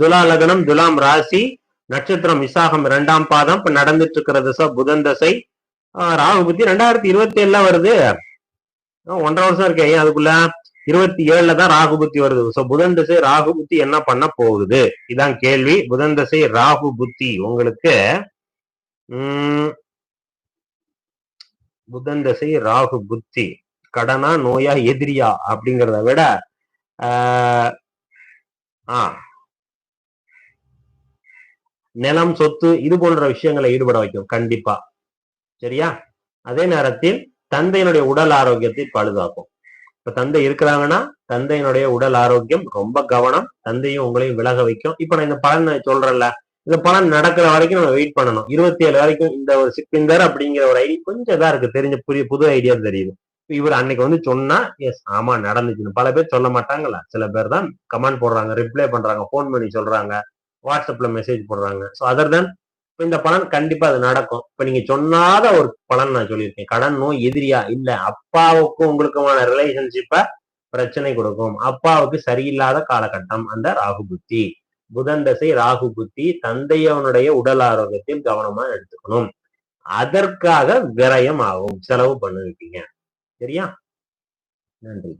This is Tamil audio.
துலா லக்னம், துலாம் ராசி, நட்சத்திரம் விசாகம் 2ஆம் பாதம். இப்ப நடந்துட்டு இருக்கிற தசை புதன் தசை. ராகு புத்தி 2027 வருது. 1.5 வருஷம் இருக்கு. ஏன் அதுக்குள்ள 27 தான் ராகு புத்தி வருது. சோ புதன் தசை ராகு புத்தி என்ன பண்ண போகுது, இதான் கேள்வி. புதன் தசை ராகு புத்தி உங்களுக்கு புதன் தசை ராகு புத்தி கடனா நோயா எதிரியா அப்படிங்கிறத விட நிலம் சொத்து இது போன்ற விஷயங்களை ஈடுபட வைக்கும் கண்டிப்பா. சரியா? அதே நேரத்தில் தந்தையினுடைய உடல் ஆரோக்கியத்தை பழுதாக்கும். இப்ப தந்தை இருக்கிறாங்கன்னா தந்தையினுடைய உடல் ஆரோக்கியம் ரொம்ப கவனம். தந்தையும் உங்களையும் விலக வைக்கும். இப்ப நான் இந்த பலன் சொல்றேன்ல, இந்த பலன் நடக்கிற வரைக்கும் நம்ம வெயிட் பண்ணணும். 27 வரைக்கும் இந்த ஒரு சிக்கிந்தர் அப்படிங்கிற ஒரு ஐடி கொஞ்சம் இதா இருக்கு, தெரிஞ்ச புது ஐடியா தெரியுது. இவர் அன்னைக்கு வந்து சொன்னா எஸ் ஆமா நடந்துச்சுன்னு. பல பேர் சொல்ல மாட்டாங்களா, சில பேர் தான் கமெண்ட் போடுறாங்க, ரிப்ளை பண்றாங்க, போன் பண்ணி சொல்றாங்க, வாட்ஸ்அப்ல மெசேஜ் போடுறாங்க. ஸோ அதர் தென் இந்த பலன் கண்டிப்பா அது நடக்கும். இப்ப நீங்க சொன்னாத ஒரு பலன் நான் சொல்லியிருக்கேன். கடன் நோய் எதிரியா இல்ல, அப்பாவுக்கும் உங்களுக்குமான ரிலேஷன்ஷிப்ப பிரச்சனை கொடுக்கும். அப்பாவுக்கு சரியில்லாத காலகட்டம் அந்த ராகு புத்தி. புதன் தசை ராகு புத்தி. தந்தையவனுடைய உடல் ஆரோக்கியத்தில் கவனமா எடுத்துக்கணும். அதற்காக விரயம் ஆகும், செலவு பண்ணிருக்கீங்க. சரியா? நன்றி.